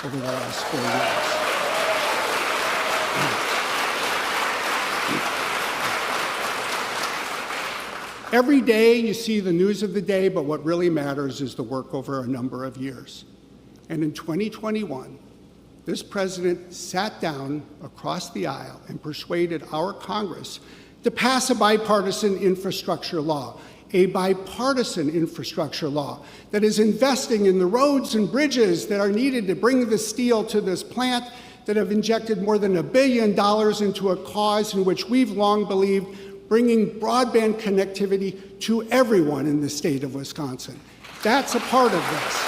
over the last 4 years. Every day you see the news of the day, but what really matters is the work over a number of years. And in 2021, this president sat down across the aisle and persuaded our Congress to pass a bipartisan infrastructure law, a bipartisan infrastructure law that is investing in the roads and bridges that are needed to bring the steel to this plant, that have injected more than $1 billion into a cause in which we've long believed bringing broadband connectivity to everyone in the state of Wisconsin. That's a part of this.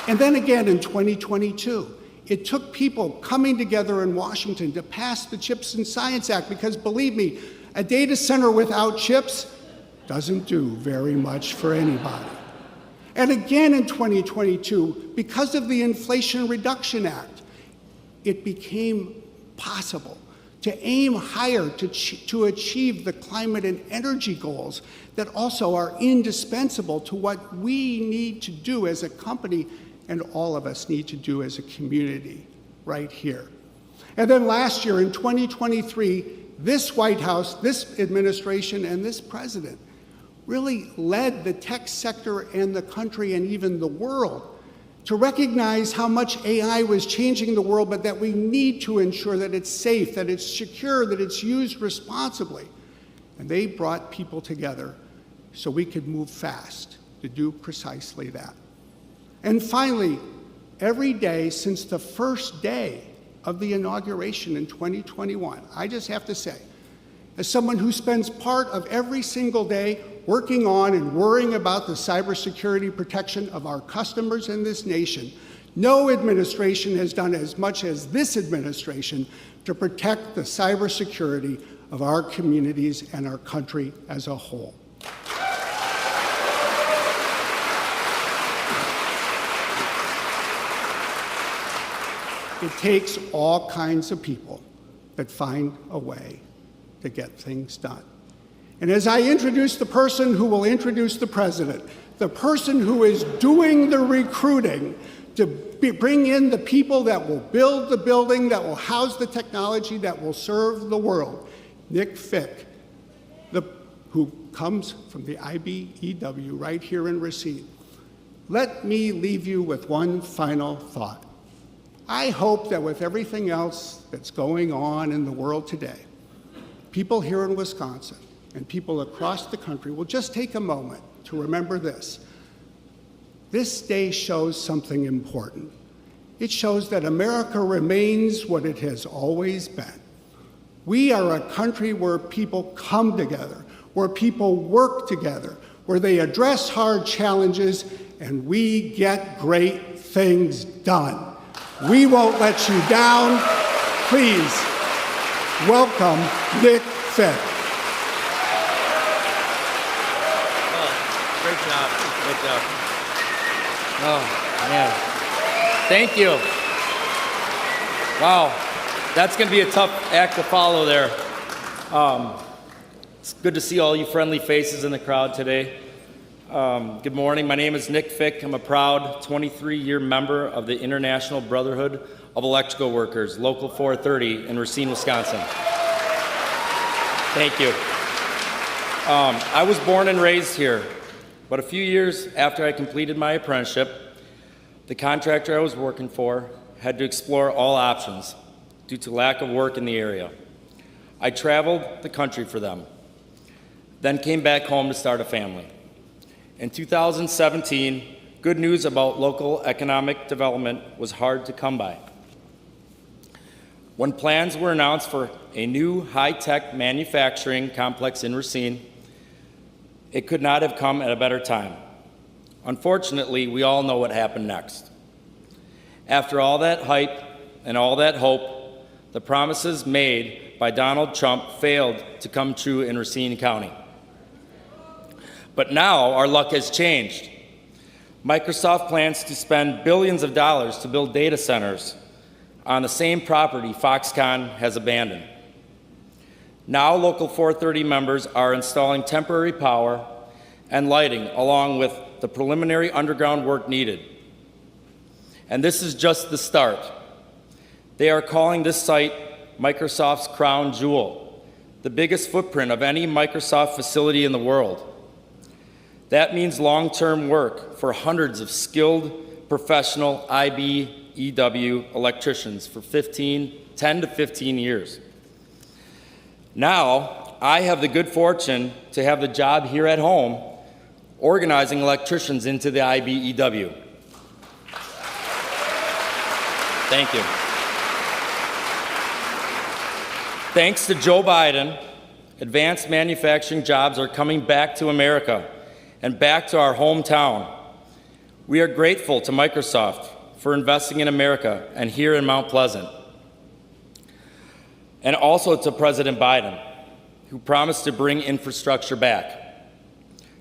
And then again in 2022, it took people coming together in Washington to pass the CHIPS and Science Act, because believe me, a data center without chips doesn't do very much for anybody. And again in 2022, because of the Inflation Reduction Act, it became possible to aim higher to achieve the climate and energy goals that also are indispensable to what we need to do as a company and all of us need to do as a community right here. And then last year in 2023, this White House, this administration, and this president really led the tech sector and the country and even the world to recognize how much AI was changing the world, but that we need to ensure that it's safe, that it's secure, that it's used responsibly. And they brought people together so we could move fast to do precisely that. And finally, every day since the first day of the inauguration in 2021, I just have to say, as someone who spends part of every single day working on and worrying about the cybersecurity protection of our customers in this nation, no administration has done as much as this administration to protect the cybersecurity of our communities and our country as a whole. It takes all kinds of people that find a way to get things done. And as I introduce the person who will introduce the president, the person who is doing the recruiting to bring in the people that will build the building, that will house the technology, that will serve the world, Nick Fick, who comes from the IBEW right here in Racine. Let me leave you with one final thought. I hope that with everything else that's going on in the world today, people here in Wisconsin and people across the country will just take a moment to remember this. This day shows something important. It shows that America remains what it has always been. We are a country where people come together, where people work together, where they address hard challenges, and we get great things done. We won't let you down. Please welcome Nick Fick. Great job. Great job. Oh, man. Thank you. Wow. That's going to be a tough act to follow there. It's good to see all you friendly faces in the crowd today. Good morning. My name is Nick Fick. I'm a proud 23-year member of the International Brotherhood of Electrical Workers, Local 430 in Racine, Wisconsin. Thank you. I was born and raised here, but a few years after I completed my apprenticeship, the contractor I was working for had to explore all options due to lack of work in the area. I traveled the country for them, then came back home to start a family. In 2017, good news about local economic development was hard to come by. When plans were announced for a new high-tech manufacturing complex in Racine, it could not have come at a better time. Unfortunately, we all know what happened next. After all that hype and all that hope, the promises made by Donald Trump failed to come true in Racine County. But now our luck has changed. Microsoft plans to spend billions of dollars to build data centers on the same property Foxconn has abandoned. Now Local 430 members are installing temporary power and lighting, along with the preliminary underground work needed. And this is just the start. They are calling this site Microsoft's crown jewel, the biggest footprint of any Microsoft facility in the world. That means long-term work for hundreds of skilled, professional IBEW electricians for 10 to 15 years. Now, I have the good fortune to have the job here at home organizing electricians into the IBEW. Thank you. Thanks to Joe Biden, advanced manufacturing jobs are coming back to America and back to our hometown. We are grateful to Microsoft for investing in America and here in Mount Pleasant. And also to President Biden, who promised to bring infrastructure back,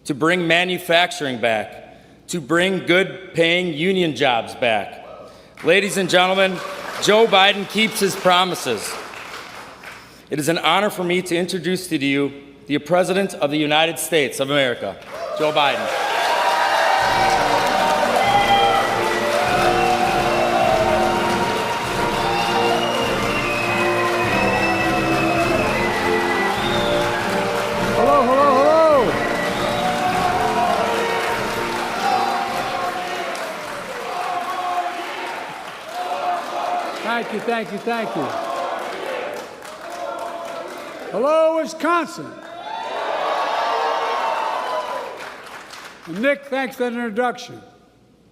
to bring manufacturing back, to bring good-paying union jobs back. Ladies and gentlemen, Joe Biden keeps his promises. It is an honor for me to introduce to you the President of the United States of America, Joe Biden. Hello, hello, hello. Thank you, thank you, thank you. Hello, Wisconsin. And Nick, thanks for that introduction.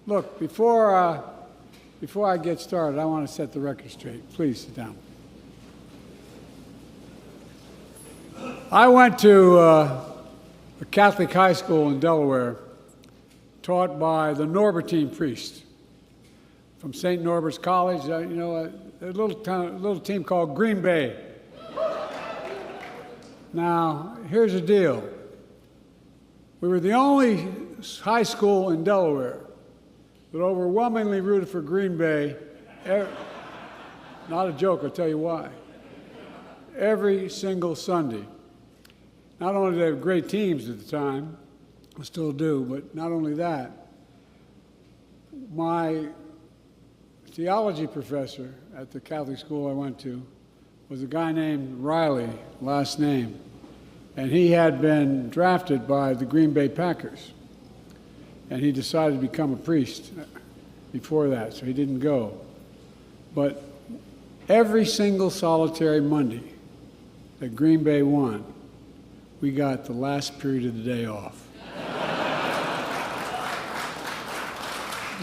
Look, before I get started, I want to set the record straight. Please sit down. I went to a Catholic high school in Delaware, taught by the Norbertine priest from St. Norbert's College. A little team called Green Bay. Now, here's the deal. We were the only high school in Delaware that overwhelmingly rooted for Green Bay. Not a joke, I'll tell you why. Every single Sunday. Not only did they have great teams at the time, I still do, but not only that, my theology professor at the Catholic school I went to was a guy named Riley, last name, and he had been drafted by the Green Bay Packers, and he decided to become a priest before that, so he didn't go. But every single solitary Monday that Green Bay won, we got the last period of the day off.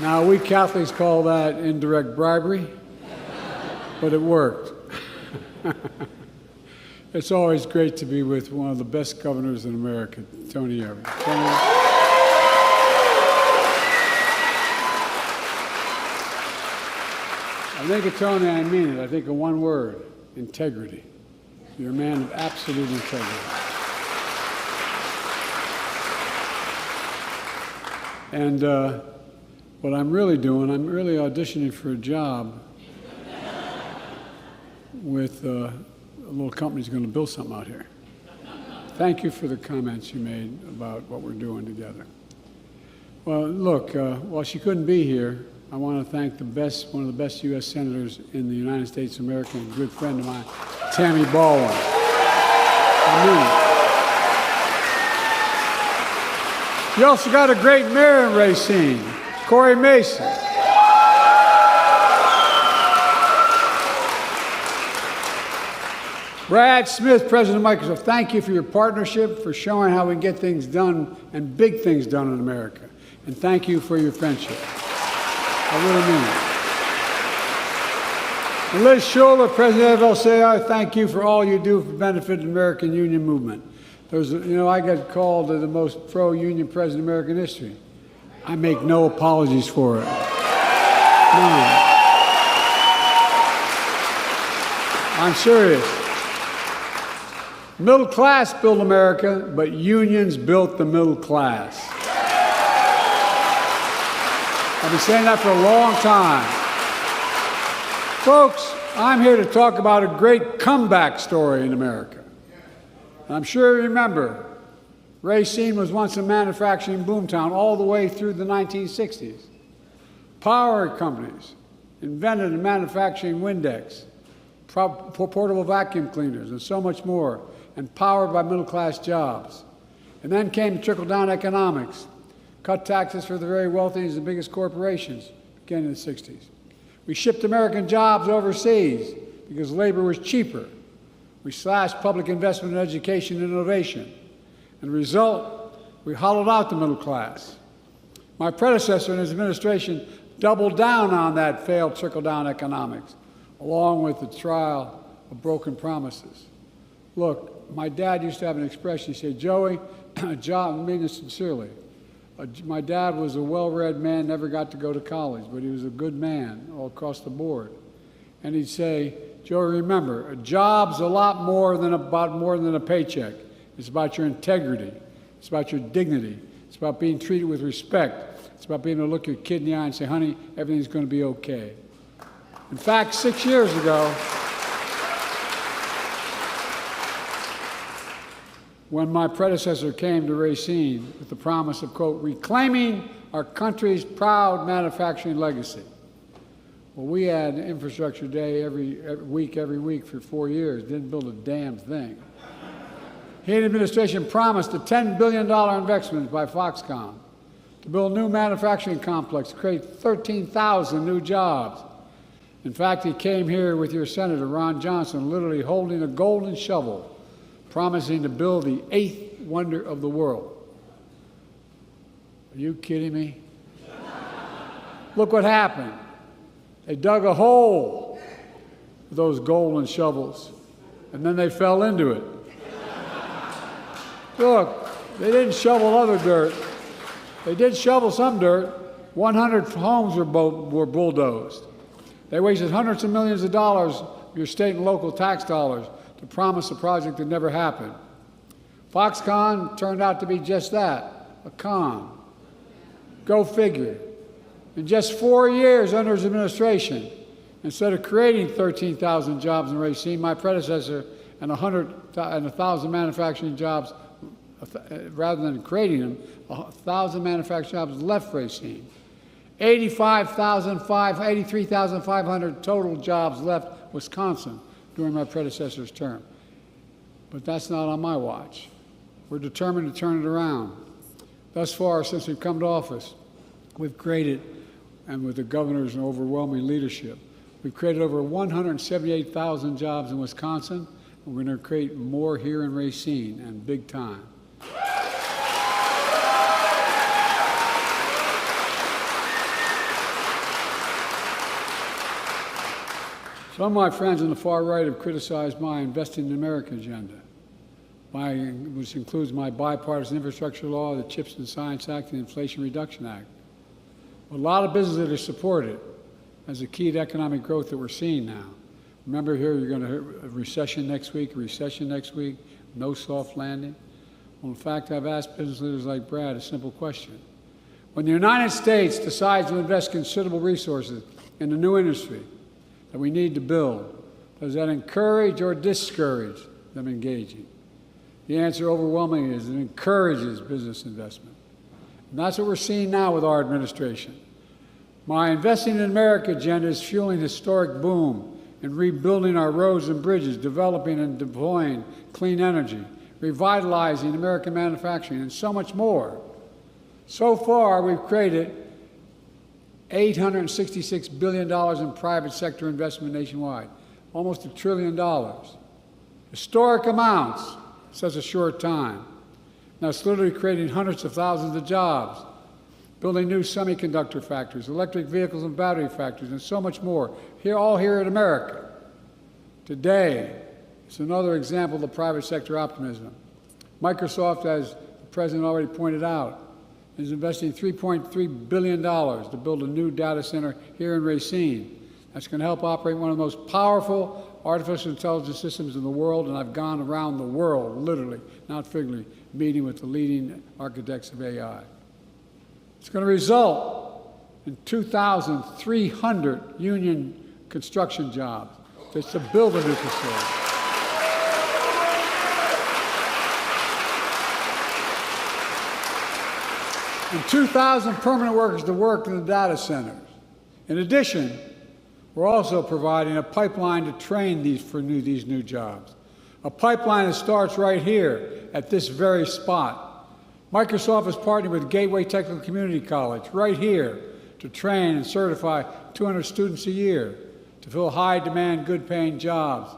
Now, we Catholics call that indirect bribery, but it worked. It's always great to be with one of the best governors in America, Tony Evers. Tony? I think of Tony, I mean it. I think of one word, integrity. You're a man of absolute integrity. And what I'm really doing, I'm really auditioning for a job with a little company that's going to build something out here. Thank you for the comments you made about what we're doing together. Well, look, while she couldn't be here, I want to thank one of the best U.S. senators in the United States of America, and a good friend of mine, Tammy Baldwin. You also got a great mayor in Racine, Corey Mason. Brad Smith, President of Microsoft, thank you for your partnership, for showing how we can get things done and big things done in America. And thank you for your friendship. I really mean it. And Liz Schuller, President of LCI, thank you for all you do for the benefit of the American Union movement. I got called the most pro-union president in American history. I make no apologies for it. None. I'm serious. Middle class built America, but unions built the middle class. I've been saying that for a long time. Folks, I'm here to talk about a great comeback story in America. And I'm sure you remember Racine was once a manufacturing boomtown all the way through the 1960s. Power companies invented and manufacturing Windex, portable vacuum cleaners, and so much more, and powered by middle-class jobs. And then came trickle-down economics, cut taxes for the very wealthy and the biggest corporations, beginning in the 60s. We shipped American jobs overseas because labor was cheaper. We slashed public investment in education and innovation. And the result, we hollowed out the middle class. My predecessor and his administration doubled down on that failed trickle-down economics, along with the trial of broken promises. Look, my dad used to have an expression. He said, Joey, I mean this sincerely, my dad was a well-read man, never got to go to college, but he was a good man all across the board. And he'd say, Joey, remember, a job's a lot more than a paycheck. It's about your integrity. It's about your dignity. It's about being treated with respect. It's about being able to look your kid in the eye and say, honey, everything's going to be okay. In fact, 6 years ago, when my predecessor came to Racine with the promise of, quote, reclaiming our country's proud manufacturing legacy. Well, we had infrastructure day every week for 4 years, didn't build a damn thing. He and the administration promised a $10 billion investment by Foxconn to build a new manufacturing complex, to create 13,000 new jobs. In fact, he came here with your Senator, Ron Johnson, literally holding a golden shovel, promising to build the 8th wonder of the world. Are you kidding me? Look what happened. They dug a hole with those golden shovels, and then they fell into it. Look, they didn't shovel other dirt. They did shovel some dirt. 100 homes were bulldozed. They wasted hundreds of millions of dollars of your state and local tax dollars to promise a project that never happened. Foxconn turned out to be just that, a con. Go figure. In just 4 years under his administration, instead of creating 13,000 jobs in Racine, my predecessor and 1,000 manufacturing jobs, rather than creating them, 1,000 manufacturing jobs left Racine. 83,500 total jobs left Wisconsin during my predecessor's term. But that's not on my watch. We're determined to turn it around. Thus far, since we've come to office, we've created, and with the governor's overwhelming leadership, we've created over 178,000 jobs in Wisconsin, and we're going to create more here in Racine, and big time. Some of my friends on the far right have criticized my Investing in America agenda, which includes my bipartisan infrastructure law, the CHIPS and Science Act, and the Inflation Reduction Act. A lot of businesses that support it as a key to economic growth that we're seeing now. Remember here, you're going to hear a recession next week, no soft landing. Well, in fact, I've asked business leaders like Brad a simple question. When the United States decides to invest considerable resources in a new industry that we need to build, does that encourage or discourage them engaging? The answer overwhelmingly is it encourages business investment. And that's what we're seeing now with our administration. My Investing in America agenda is fueling historic boom in rebuilding our roads and bridges, developing and deploying clean energy, revitalizing American manufacturing, and so much more. So far, we've created $866 billion in private sector investment nationwide, almost $1 trillion. Historic amounts in such a short time. Now it's literally creating hundreds of thousands of jobs, building new semiconductor factories, electric vehicles and battery factories, and so much more, all here in America. Today, it's another example of the private sector optimism. Microsoft, as the President already pointed out, is investing $3.3 billion to build a new data center here in Racine. That's going to help operate one of the most powerful artificial intelligence systems in the world, and I've gone around the world, literally, not figuratively, meeting with the leading architects of AI. It's going to result in 2,300 union construction jobs just to build a new facility. and 2,000 permanent workers to work in the data centers. In addition, we're also providing a pipeline to train these new jobs. A pipeline that starts right here at this very spot. Microsoft is partnering with Gateway Technical Community College right here to train and certify 200 students a year to fill high-demand, good-paying jobs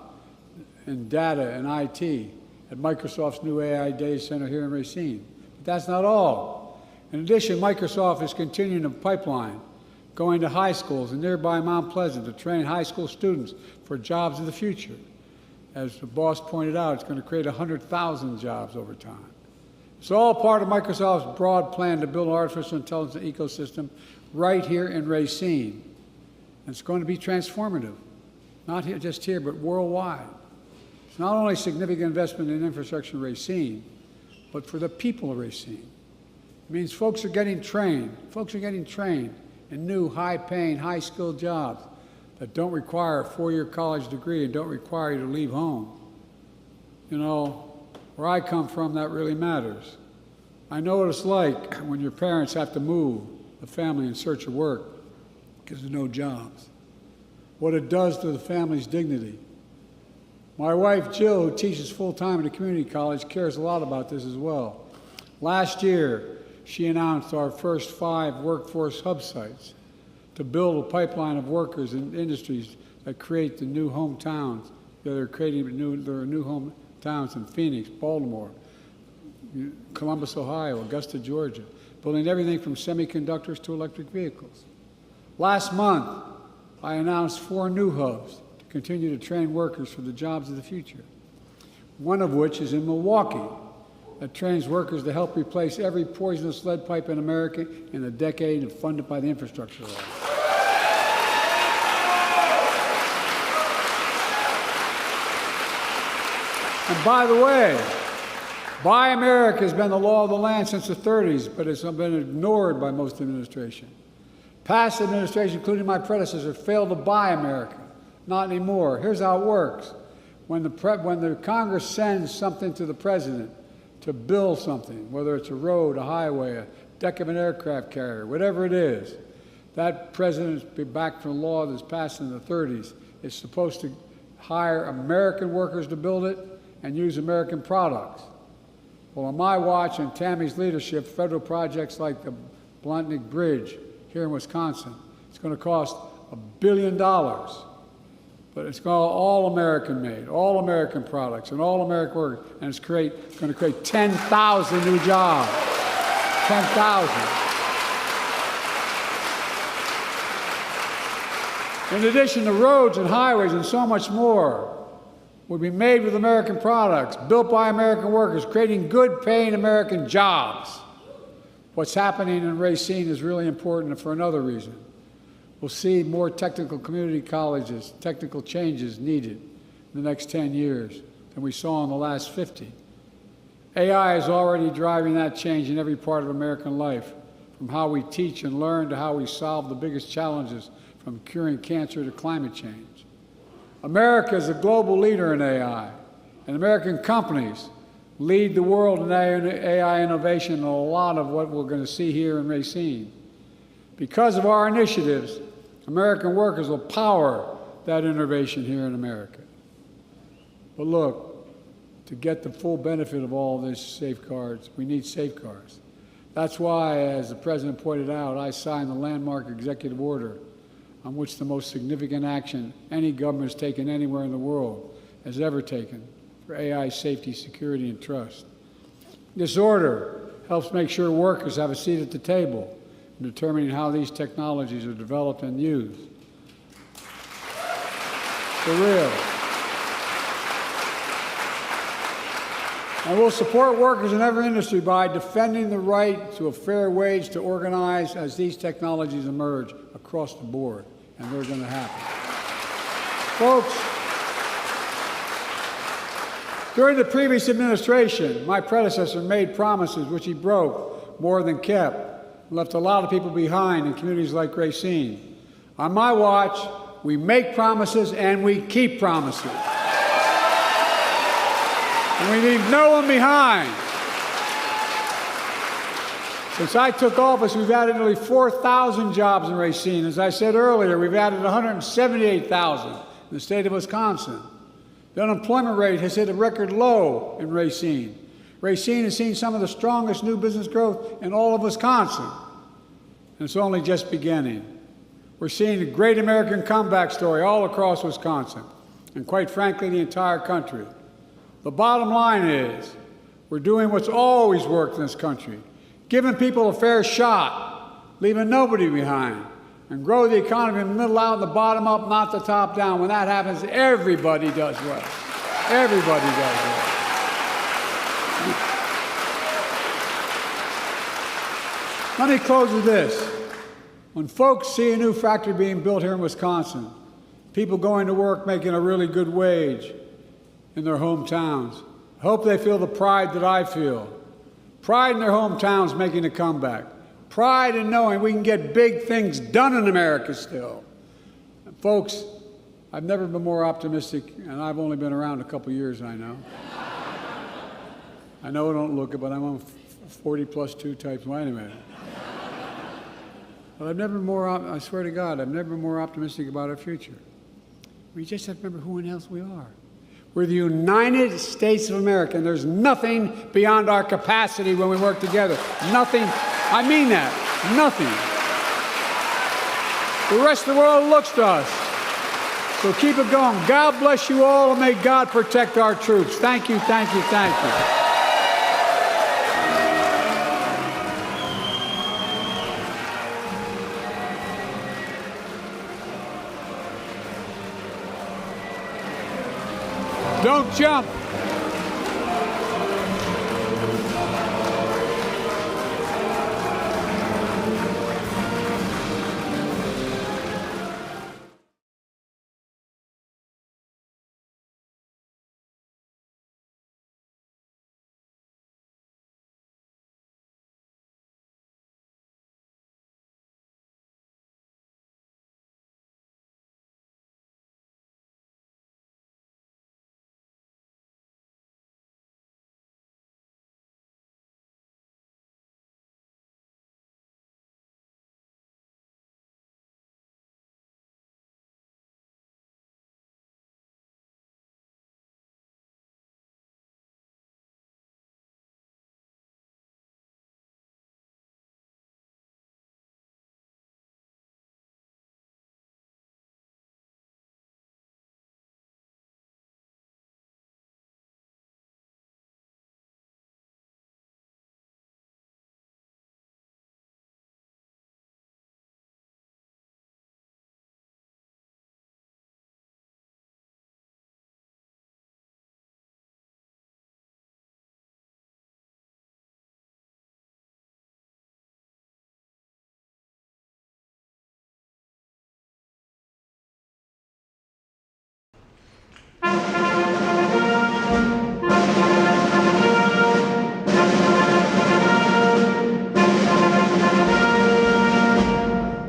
in data and IT at Microsoft's new AI data center here in Racine. But that's not all. In addition, Microsoft is continuing a pipeline going to high schools in nearby Mount Pleasant to train high school students for jobs of the future. As the boss pointed out, it's going to create 100,000 jobs over time. It's all part of Microsoft's broad plan to build an artificial intelligence ecosystem right here in Racine. And it's going to be transformative, not here, just here, but worldwide. It's not only significant investment in infrastructure in Racine, but for the people of Racine. It means folks are getting trained. Folks are getting trained in new, high-paying, high-skilled jobs that don't require a four-year college degree and don't require you to leave home. You know, where I come from, that really matters. I know what it's like when your parents have to move the family in search of work because there's no jobs. What it does to the family's dignity. My wife, Jill, who teaches full-time at a community college, cares a lot about this as well. Last year, she announced our first 5 workforce hub sites to build a pipeline of workers and industries that create the new hometowns. They're creating there are new hometowns in Phoenix, Baltimore, Columbus, Ohio, Augusta, Georgia, building everything from semiconductors to electric vehicles. Last month, I announced 4 new hubs to continue to train workers for the jobs of the future, one of which is in Milwaukee, that trains workers to help replace every poisonous lead pipe in America in a decade and funded by the infrastructure law. And by the way, Buy America has been the law of the land since the 30s, but it's been ignored by most administration. Past administrations, including my predecessor, failed to buy America. Not anymore. Here's how it works. When the Congress sends something to the president to build something, whether it's a road, a highway, a deck of an aircraft carrier, whatever it is, that president, back from the law that was passed in the 30s, is supposed to hire American workers to build it and use American products. Well, on my watch and Tammy's leadership, federal projects like the Bluntnick Bridge here in Wisconsin, it's going to cost $1 billion. But it's all American made, all American products, and all American workers, and it's going to create 10,000 new jobs. 10,000. In addition to roads and highways and so much more, will be made with American products, built by American workers, creating good-paying American jobs. What's happening in Racine is really important for another reason. We'll see more technical community colleges, technical changes needed in the next 10 years than we saw in the last 50. AI is already driving that change in every part of American life, from how we teach and learn to how we solve the biggest challenges, from curing cancer to climate change. America is a global leader in AI, and American companies lead the world in AI innovation and a lot of what we're going to see here in Racine. Because of our initiatives, American workers will power that innovation here in America. But look, to get the full benefit of all these safeguards, we need safeguards. That's why, as the President pointed out, I signed the landmark executive order on which the most significant action any government has taken anywhere in the world has ever taken for AI safety, security, and trust. This order helps make sure workers have a seat at the table in determining how these technologies are developed and used. For real. And we'll support workers in every industry by defending the right to a fair wage to organize as these technologies emerge across the board, and they're going to happen. Folks, during the previous administration, my predecessor made promises which he broke more than kept, left a lot of people behind in communities like Racine. On my watch, we make promises and we keep promises. And we leave no one behind. Since I took office, we've added nearly 4,000 jobs in Racine. As I said earlier, we've added 178,000 in the state of Wisconsin. The unemployment rate has hit a record low in Racine. Racine has seen some of the strongest new business growth in all of Wisconsin, and it's only just beginning. We're seeing a great American comeback story all across Wisconsin, and quite frankly, the entire country. The bottom line is, we're doing what's always worked in this country, giving people a fair shot, leaving nobody behind, and grow the economy from the middle out and the bottom up, not the top down. When that happens, everybody does well. Everybody does well. Let me close with this. When folks see a new factory being built here in Wisconsin, people going to work making a really good wage in their hometowns, I hope they feel the pride that I feel. Pride in their hometowns making a comeback. Pride in knowing we can get big things done in America still. And folks, I've never been more optimistic, and I've only been around a couple years, I know. I know I don't look it, but I'm on 40 plus 2 types. Wait a minute. But I've never been more, I swear to God, I've never been more optimistic about our future. We just have to remember who and else we are. We're the United States of America, and there's nothing beyond our capacity when we work together. Nothing. I mean that. Nothing. The rest of the world looks to us. So keep it going. God bless you all, and may God protect our troops. Thank you, thank you, thank you. Don't jump.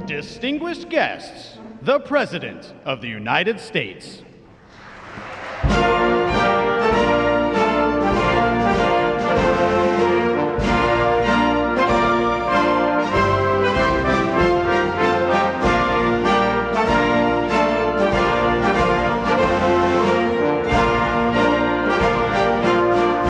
Distinguished guests, the President of the United States.